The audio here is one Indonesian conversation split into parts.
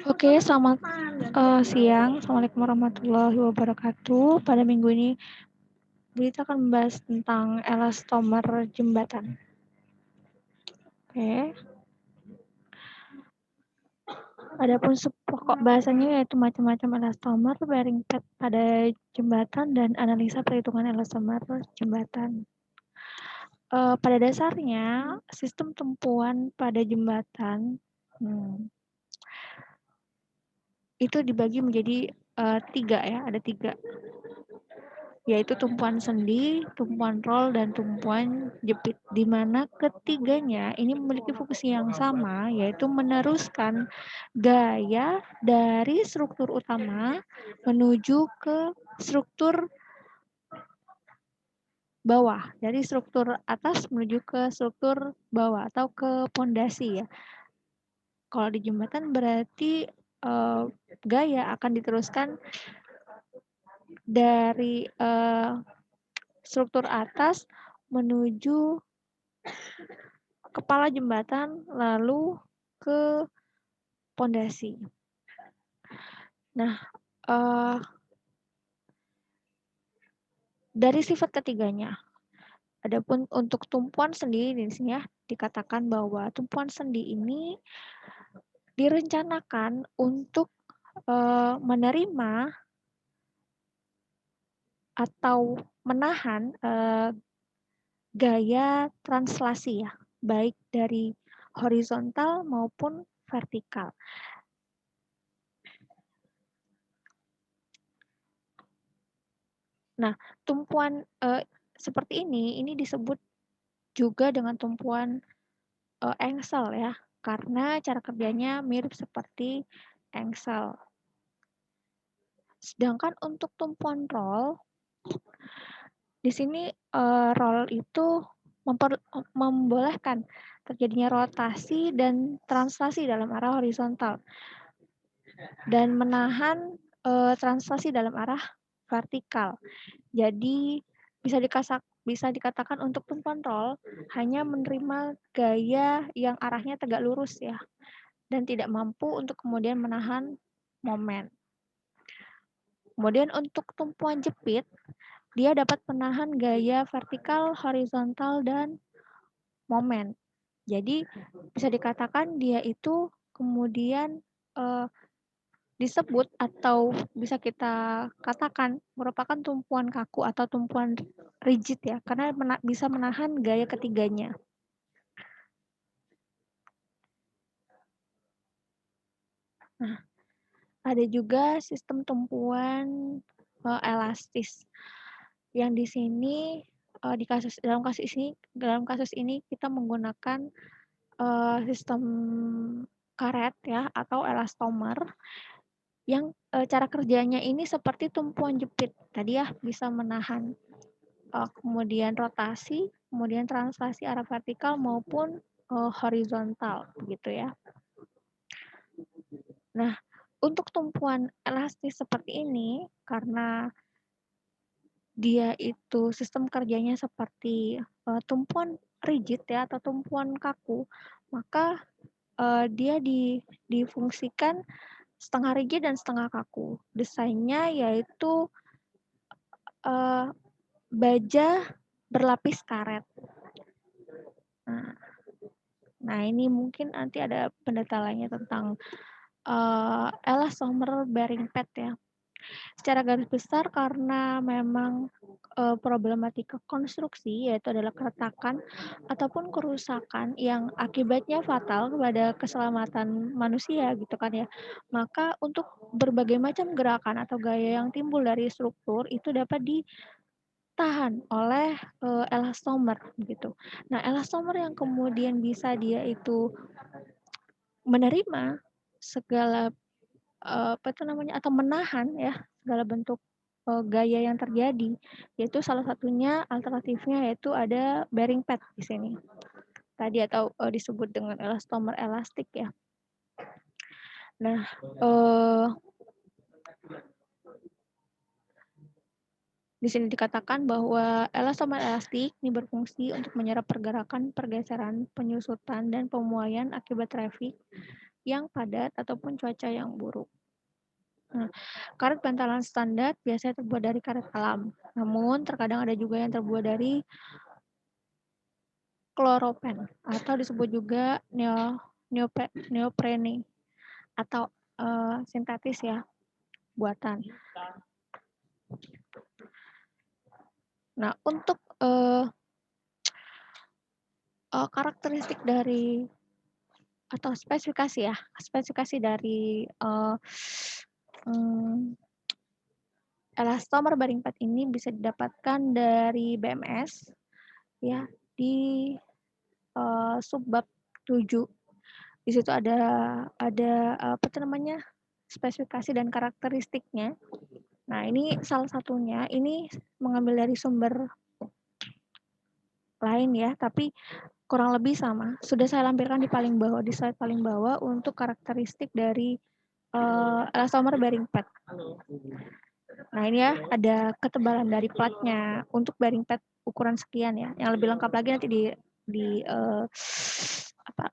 Oke, selamat siang. Assalamualaikum warahmatullahi wabarakatuh. Pada minggu ini, Berita akan membahas tentang elastomer jembatan. Oke. Adapun pokok bahasanya yaitu macam-macam elastomer, bearing pad pada jembatan, dan analisa perhitungan elastomer jembatan. Pada dasarnya, sistem tumpuan pada jembatan itu dibagi menjadi 3 ya, ada 3, yaitu tumpuan sendi, tumpuan roll, dan tumpuan jepit, di mana ketiganya ini memiliki fungsi yang sama, yaitu meneruskan gaya dari struktur utama menuju ke struktur bawah, dari struktur atas menuju ke struktur bawah atau ke pondasi ya. Kalau di jembatan berarti gaya akan diteruskan dari struktur atas menuju kepala jembatan lalu ke pondasi. Nah, dari sifat ketiganya, adapun untuk tumpuan sendi di sini ya, dikatakan bahwa tumpuan sendi ini direncanakan untuk menerima atau menahan gaya translasi ya, baik dari horizontal maupun vertikal. Nah, tumpuan seperti ini disebut juga dengan tumpuan engsel ya, karena cara kerjanya mirip seperti engsel. Sedangkan untuk tumpuan roll, di sini roll itu membolehkan terjadinya rotasi dan translasi dalam arah horizontal dan menahan translasi dalam arah vertikal. Jadi bisa dikatakan untuk tumpuan roll hanya menerima gaya yang arahnya tegak lurus ya, dan tidak mampu untuk kemudian menahan momen. Kemudian untuk tumpuan jepit, dia dapat menahan gaya vertikal, horizontal, dan momen. Jadi bisa dikatakan dia itu kemudian disebut atau bisa kita katakan merupakan tumpuan kaku atau tumpuan rigid ya, karena bisa menahan gaya ketiganya. Nah, ada juga sistem tumpuan elastis yang di sini dalam kasus ini kita menggunakan sistem karet ya atau elastomer yang cara kerjanya ini seperti tumpuan jepit tadi ya, bisa menahan kemudian rotasi, kemudian translasi arah vertikal maupun horizontal begitu ya. Nah, untuk tumpuan elastis seperti ini karena dia itu sistem kerjanya seperti tumpuan rigid ya atau tumpuan kaku, maka dia difungsikan setengah rigid dan setengah kaku. Desainnya yaitu baja berlapis karet. Nah, ini mungkin nanti ada pendetalannya tentang elastomer bearing pad ya. Secara garis besar karena memang problematika konstruksi yaitu adalah keretakan ataupun kerusakan yang akibatnya fatal kepada keselamatan manusia gitu kan ya. Maka untuk berbagai macam gerakan atau gaya yang timbul dari struktur itu dapat ditahan oleh elastomer gitu. Nah, elastomer yang kemudian bisa dia itu menerima segala atau menahan ya segala bentuk gaya yang terjadi, yaitu salah satunya alternatifnya yaitu ada bearing pad di sini tadi atau disebut dengan elastomer elastik ya. Nah, Di sini dikatakan bahwa elastomer elastik ini berfungsi untuk menyerap pergerakan, pergeseran, penyusutan, dan pemuaian akibat trafik yang padat ataupun cuaca yang buruk. Nah, karet bantalan standar biasanya terbuat dari karet alam, namun terkadang ada juga yang terbuat dari kloropen atau disebut juga neoprene atau sintetis ya, buatan. Nah, untuk karakteristik dari atau spesifikasi dari elastomer baring pad ini bisa didapatkan dari BMS ya di subbab 7. Di situ ada apa namanya? Spesifikasi dan karakteristiknya. Nah, ini salah satunya ini mengambil dari sumber lain ya, tapi kurang lebih sama. Sudah saya lampirkan di paling bawah, di slide paling bawah untuk karakteristik dari elastomer bearing pad. Nah, ini ya ada ketebalan dari platnya untuk bearing pad ukuran sekian ya. Yang lebih lengkap lagi nanti di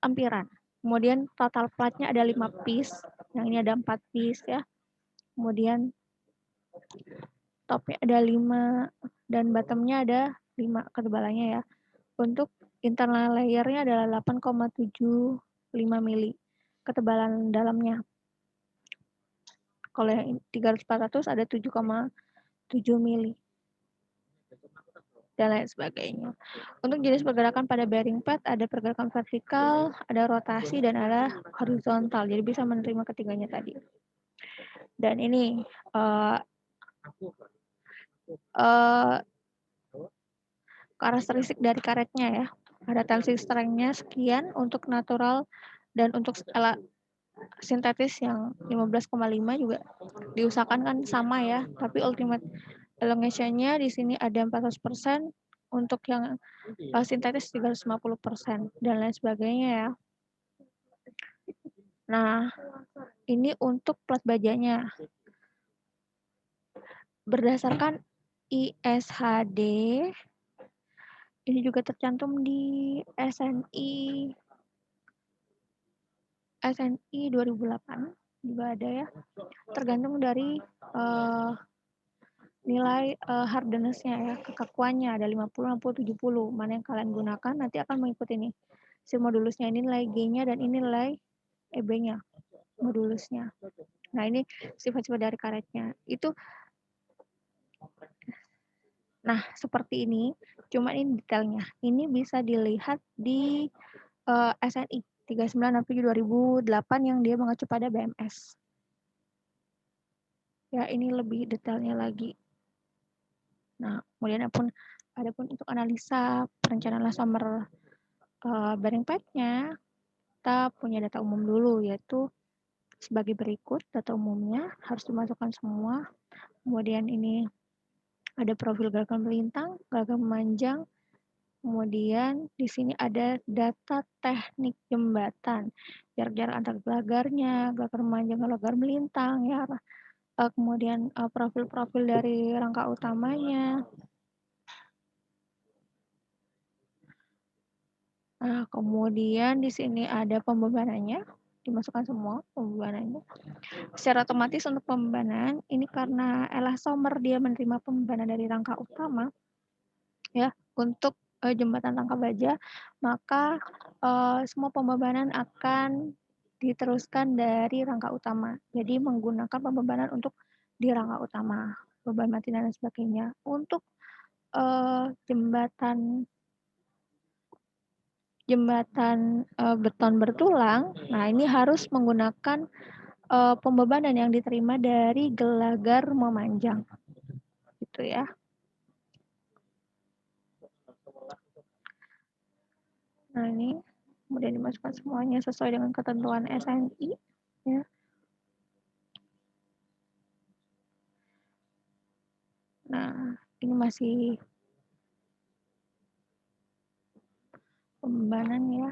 lampiran. Kemudian total platnya ada 5 piece, yang ini ada 4 piece ya. Kemudian topnya ada 5 dan bottomnya ada 5 ketebalannya ya. Untuk internal layernya adalah 8,75 mili ketebalan dalamnya. Kalau yang 300-400 ada 7,7 mili dan lain sebagainya. Untuk jenis pergerakan pada bearing pad ada pergerakan vertikal, ada rotasi, dan ada horizontal. Jadi bisa menerima ketiganya tadi. Dan ini karakteristik dari karetnya ya. Ada tensile strength-nya sekian untuk natural dan untuk sintetis yang 15,5 juga diusahakan kan sama ya, tapi ultimate elongation-nya di sini ada 400%, untuk yang sintetis 350% dan lain sebagainya ya. Nah, ini untuk plat bajanya. Berdasarkan ISHD, ini juga tercantum di SNI 2008 juga ada ya. Tergantung dari nilai hardness-nya ya, kekakuannya ada 50, 60, 70. Mana yang kalian gunakan nanti akan mengikuti ini. Si modulusnya ini nilai G-nya dan ini nilai EB-nya, modulusnya. Nah, ini sifat-sifat dari karetnya. Itu nah, seperti ini, cuma ini detailnya. Ini bisa dilihat di SNI 3967/2008 yang dia mengacu pada BMS. Ya, ini lebih detailnya lagi. Nah, kemudian adapun untuk analisa perencanaan elastomer bearing pad-nya, kita punya data umum dulu, yaitu sebagai berikut. Data umumnya harus dimasukkan semua. Kemudian ini ada profil gerakan melintang, gerakan memanjang. Kemudian di sini ada data teknik jembatan, jarak-jarak antar gelagarnya, gelagar memanjang, gelagar melintang, ya. Kemudian profil-profil dari rangka utamanya. Nah, kemudian di sini ada pembebanannya, dimasukkan semua pembebanannya. Secara otomatis untuk pembebanan, ini karena elastomer dia menerima pembebanan dari rangka utama, ya, untuk jembatan rangka baja, maka semua pembebanan akan diteruskan dari rangka utama. Jadi menggunakan pembebanan untuk di rangka utama, beban mati dan sebagainya. Untuk jembatan beton bertulang, nah ini harus menggunakan pembebanan yang diterima dari gelagar memanjang, gitu ya. Nah ini kemudian dimasukkan semuanya sesuai dengan ketentuan SNI, ya. Nah ini masih pembebanan ya.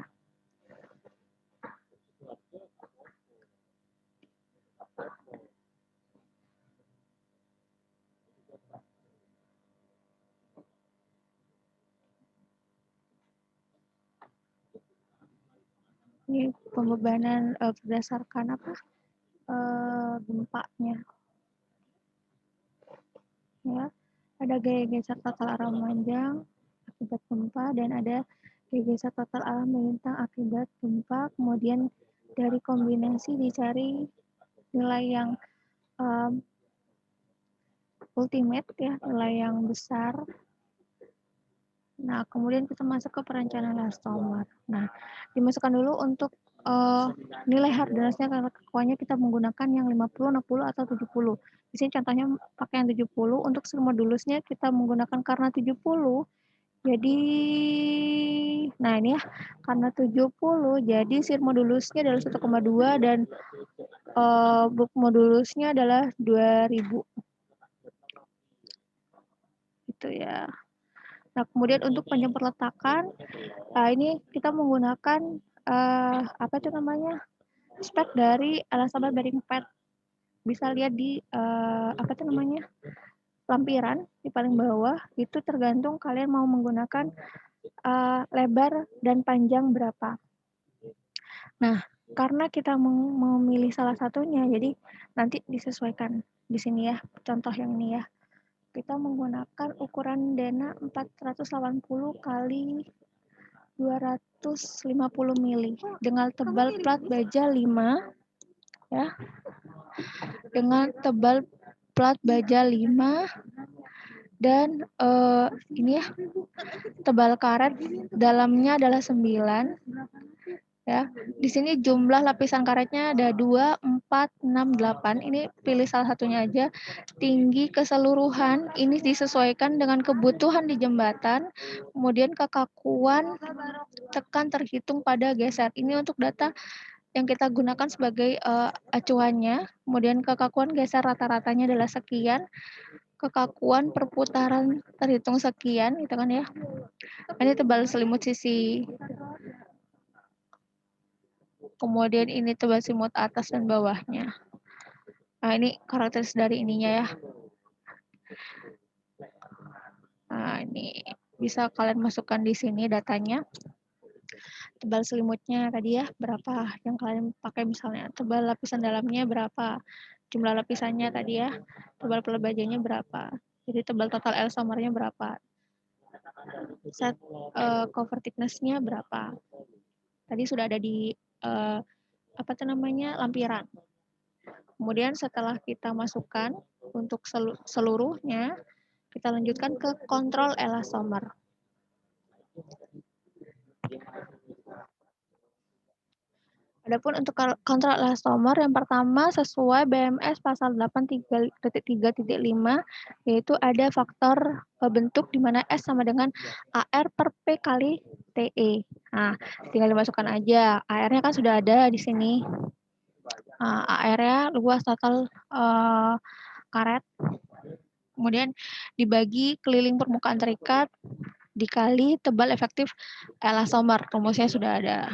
Ini pembebanan berdasarkan apa? Gempanya. Ya, ada gaya geser total arah memanjang akibat gempa dan ada gaya geser total arah melintang akibat gempa. Kemudian dari kombinasi dicari nilai yang ultimate ya, nilai yang besar. Nah, kemudian kita masuk ke perencanaan elastomer. Nah, dimasukkan dulu untuk nilai hardness-nya karena kekuatannya kita menggunakan yang 50, 60 atau 70. Di sini contohnya pakai yang 70. Untuk modulusnya kita menggunakan karena 70. Jadi nah ini ya, karena 70 jadi sir modulusnya adalah 1,2 dan book modulusnya adalah 2000. Gitu ya. Nah, kemudian untuk panjang perletakan, ini kita menggunakan apa itu namanya? Spek dari elastomer bearing pad. Bisa lihat di apa itu namanya? Lampiran di paling bawah. Itu tergantung kalian mau menggunakan lebar dan panjang berapa. Nah, karena kita memilih salah satunya, jadi nanti disesuaikan di sini ya. Contoh yang ini ya. Kita menggunakan ukuran dena 480 kali 250 mili dengan tebal plat baja 5 ya. Dengan tebal plat baja 5 dan ini ya, tebal karet dalamnya adalah 9 ya. Di sini jumlah lapisan karetnya ada 2, 4, 6, 8. Ini pilih salah satunya aja. Tinggi keseluruhan ini disesuaikan dengan kebutuhan di jembatan. Kemudian kekakuan tekan terhitung pada geser. Ini untuk data yang kita gunakan sebagai acuannya. Kemudian kekakuan geser rata-ratanya adalah sekian. Kekakuan perputaran terhitung sekian, gitu kan ya. Ini tebal selimut sisi. Kemudian ini tebal selimut atas dan bawahnya. Nah, ini karakteristik dari ininya ya. Nah, ini bisa kalian masukkan di sini datanya. Tebal selimutnya tadi ya, berapa yang kalian pakai misalnya. Tebal lapisan dalamnya berapa. Jumlah lapisannya tadi ya. Tebal pelebajanya berapa. Jadi tebal total elastomernya berapa. Set cover thickness-nya berapa. Tadi sudah ada di apa itu namanya, lampiran. Kemudian setelah kita masukkan untuk seluruhnya, kita lanjutkan ke kontrol elastomer. Adapun untuk kontrol elastomer yang pertama sesuai BMS pasal 8.3.5 yaitu ada faktor bentuk di mana S sama dengan AR per P kali TE. Nah, tinggal dimasukkan aja. AR-nya kan sudah ada di sini. AR-nya luas total karet. Kemudian dibagi keliling permukaan terikat dikali tebal efektif elastomer. Rumusnya sudah ada.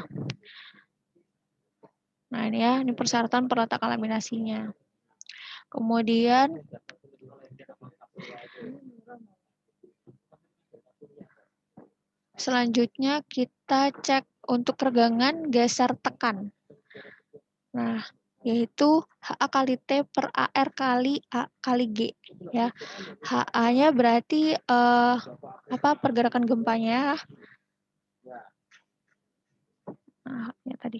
Nah ini ya, ini persyaratan perletakan laminasinya. Kemudian selanjutnya kita cek untuk regangan geser tekan. Nah, yaitu HA kali T per AR kali A kali G ya. HA-nya berarti apa pergerakan gempanya. Nah, ya tadi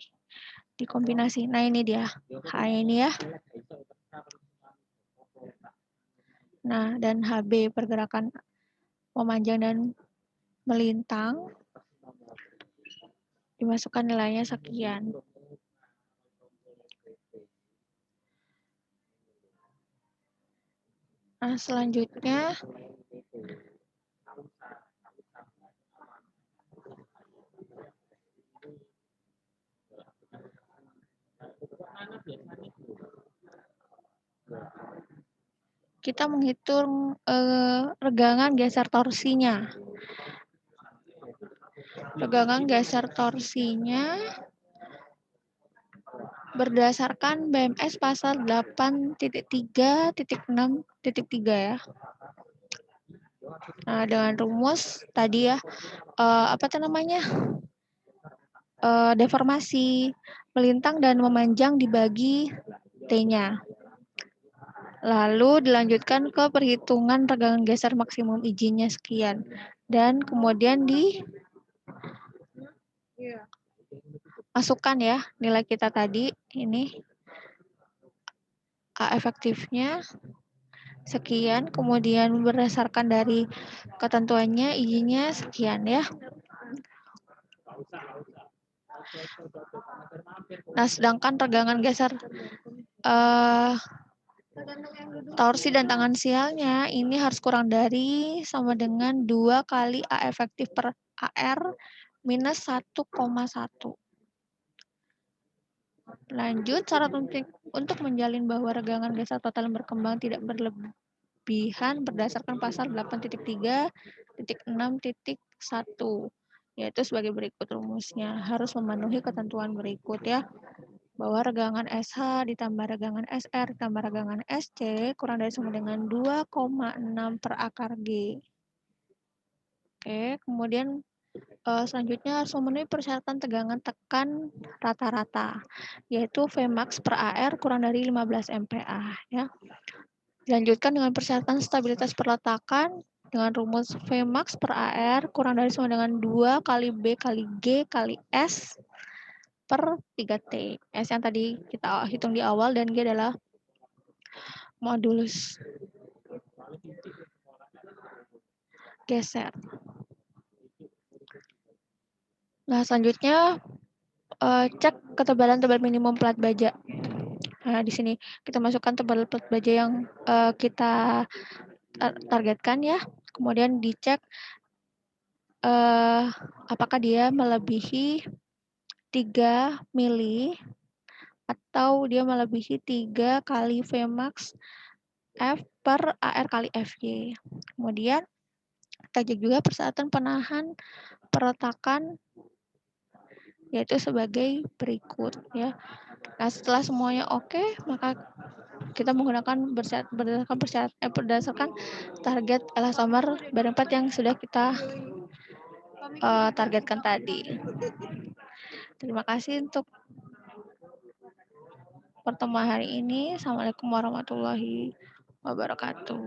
dikombinasi. Nah, ini dia. HA ini ya. Nah, dan HB pergerakan memanjang dan melintang. Dimasukkan nilainya sekian. Nah, selanjutnya kita menghitung regangan geser torsinya. Regangan geser torsinya berdasarkan BMS pasal 8.3.6.3 ya. Nah, dengan rumus tadi ya, apa itu namanya? deformasi, melintang dan memanjang dibagi T-nya. Lalu dilanjutkan ke perhitungan regangan geser maksimum izinnya sekian. Dan kemudian dimasukkan ya nilai kita tadi, ini A efektifnya sekian, kemudian berdasarkan dari ketentuannya izinnya sekian ya. Nah, sedangkan regangan geser torsi dan tangan sialnya ini harus kurang dari sama dengan 2 kali A efektif per AR minus 1,1. Lanjut, syarat untuk menjalin bahwa regangan geser total yang berkembang tidak berlebihan berdasarkan pasal 8.3.6.1, yaitu sebagai berikut rumusnya. Harus memenuhi ketentuan berikut ya, bahwa regangan SH ditambah regangan SR ditambah regangan SC kurang dari sama dengan 2,6 per akar G. Oke, kemudian selanjutnya harus memenuhi persyaratan tegangan tekan rata-rata, yaitu Vmax per AR kurang dari 15 MPa. Ya. Dilanjutkan dengan persyaratan stabilitas perletakan dengan rumus Vmax per AR kurang dari sama dengan 2 kali B kali G kali S per 3T. S yang tadi kita hitung di awal dan G adalah modulus geser. Nah, selanjutnya cek ketebalan tebal minimum plat baja. Nah, di sini kita masukkan tebal plat baja yang kita targetkan ya. Kemudian dicek apakah dia melebihi 3 mili atau dia melebihi 3 kali Vmax F per AR kali FY. Kemudian kita cek juga persyaratan penahan perletakan yaitu sebagai berikut ya. Nah, setelah semuanya oke, maka kita menggunakan berdasarkan target elastomer badan 4 yang sudah kita targetkan tadi. Terima kasih untuk pertemuan hari ini. Assalamualaikum warahmatullahi wabarakatuh.